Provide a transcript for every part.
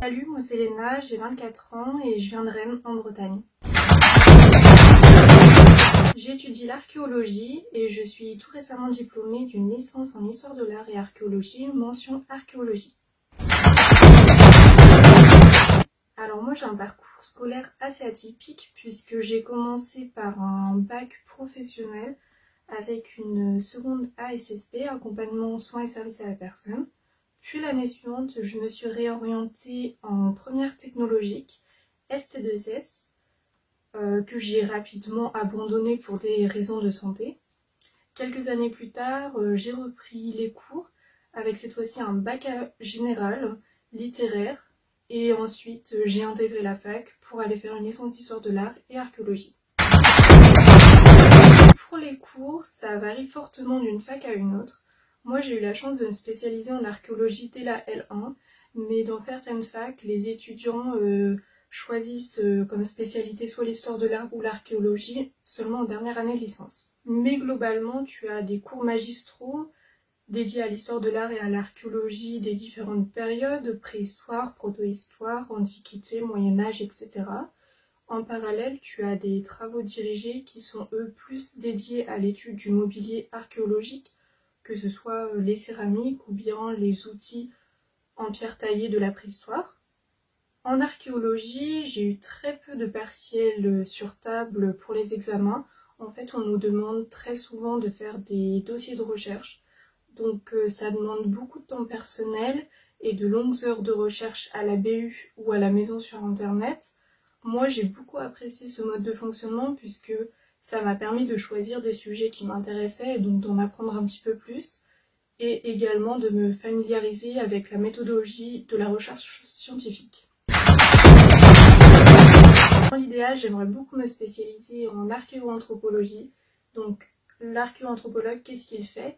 Salut, moi c'est Léna, j'ai 24 ans et je viens de Rennes en Bretagne. J'étudie l'archéologie et je suis tout récemment diplômée d'une licence en histoire de l'art et archéologie, mention archéologie. Alors moi j'ai un parcours scolaire assez atypique puisque j'ai commencé par un bac professionnel avec une seconde ASSP, accompagnement soins et services à la personne. Puis l'année suivante, je me suis réorientée en première technologique, ST2S, que j'ai rapidement abandonné pour des raisons de santé. Quelques années plus tard, j'ai repris les cours avec cette fois-ci un bac général, littéraire, et ensuite j'ai intégré la fac pour aller faire une licence d'histoire de l'art et archéologie. Pour les cours, ça varie fortement d'une fac à une autre. Moi, j'ai eu la chance de me spécialiser en archéologie dès la L1, mais dans certaines facs, les étudiants choisissent comme spécialité soit l'histoire de l'art ou l'archéologie seulement en dernière année de licence. Mais globalement, tu as des cours magistraux dédiés à l'histoire de l'art et à l'archéologie des différentes périodes, préhistoire, protohistoire, antiquité, Moyen-Âge, etc. En parallèle, tu as des travaux dirigés qui sont eux plus dédiés à l'étude du mobilier archéologique, que ce soit les céramiques ou bien les outils en pierre taillée de la préhistoire. En archéologie, j'ai eu très peu de partiels sur table pour les examens. En fait, on nous demande très souvent de faire des dossiers de recherche. Donc ça demande beaucoup de temps personnel et de longues heures de recherche à la BU ou à la maison sur Internet. Moi, j'ai beaucoup apprécié ce mode de fonctionnement puisque ça m'a permis de choisir des sujets qui m'intéressaient et donc d'en apprendre un petit peu plus et également de me familiariser avec la méthodologie de la recherche scientifique. Dans l'idéal, j'aimerais beaucoup me spécialiser en archéoanthropologie. Donc, l'archéoanthropologue, qu'est-ce qu'il fait ?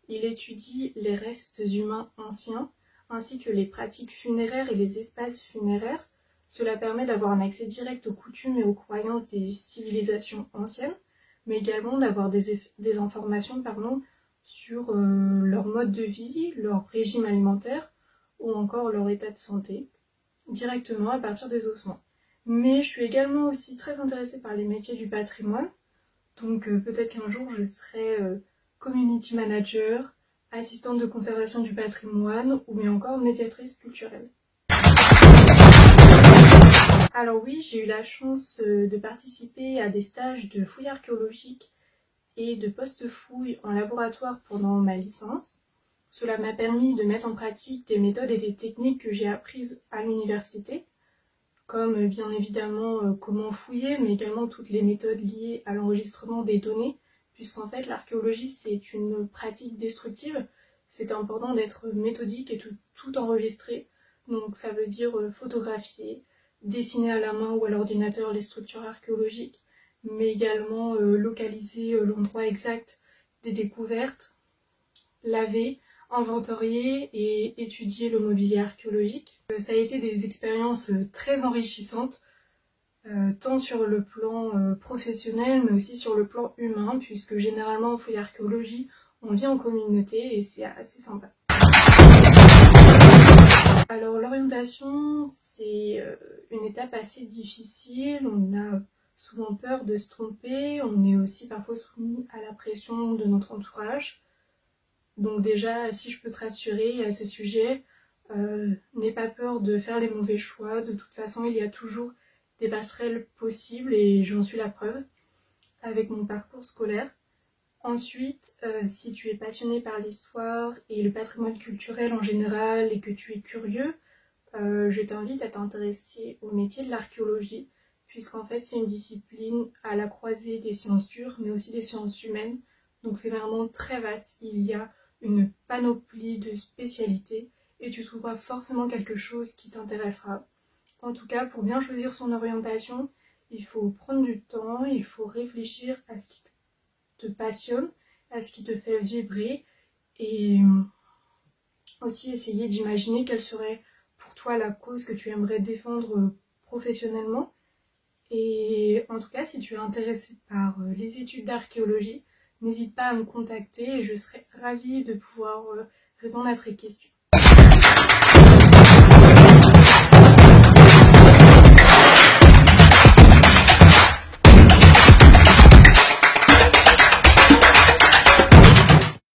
Il étudie les restes humains anciens ainsi que les pratiques funéraires et les espaces funéraires. Cela permet d'avoir un accès direct aux coutumes et aux croyances des civilisations anciennes, mais également d'avoir des informations sur leur mode de vie, leur régime alimentaire ou encore leur état de santé, directement à partir des ossements. Mais je suis également aussi très intéressée par les métiers du patrimoine, donc peut-être qu'un jour je serai community manager, assistante de conservation du patrimoine ou bien encore médiatrice culturelle. Alors oui, j'ai eu la chance de participer à des stages de fouilles archéologiques et de post-fouilles en laboratoire pendant ma licence. Cela m'a permis de mettre en pratique des méthodes et des techniques que j'ai apprises à l'université, comme bien évidemment comment fouiller, mais également toutes les méthodes liées à l'enregistrement des données, puisqu'en fait l'archéologie c'est une pratique destructive, c'est important d'être méthodique et tout enregistrer, donc ça veut dire photographier, dessiner à la main ou à l'ordinateur les structures archéologiques, mais également localiser l'endroit exact des découvertes, laver, inventorier et étudier le mobilier archéologique. Ça a été des expériences très enrichissantes, tant sur le plan professionnel mais aussi sur le plan humain, puisque généralement en fouille archéologie, on vit en communauté et c'est assez sympa. Alors l'orientation, c'est une étape assez difficile, on a souvent peur de se tromper, on est aussi parfois soumis à la pression de notre entourage. Donc déjà, si je peux te rassurer à ce sujet, n'aie pas peur de faire les mauvais choix, de toute façon il y a toujours des passerelles possibles et j'en suis la preuve avec mon parcours scolaire. Ensuite, si tu es passionné par l'histoire et le patrimoine culturel en général et que tu es curieux, je t'invite à t'intéresser au métier de l'archéologie, puisqu'en fait c'est une discipline à la croisée des sciences dures mais aussi des sciences humaines, donc c'est vraiment très vaste, il y a une panoplie de spécialités et tu trouveras forcément quelque chose qui t'intéressera. En tout cas, pour bien choisir son orientation, il faut prendre du temps, il faut réfléchir à ce qui te passionne, à ce qui te fait vibrer et aussi essayer d'imaginer quelle serait pour toi la cause que tu aimerais défendre professionnellement. Et en tout cas, si tu es intéressé par les études d'archéologie, n'hésite pas à me contacter et je serai ravie de pouvoir répondre à tes questions.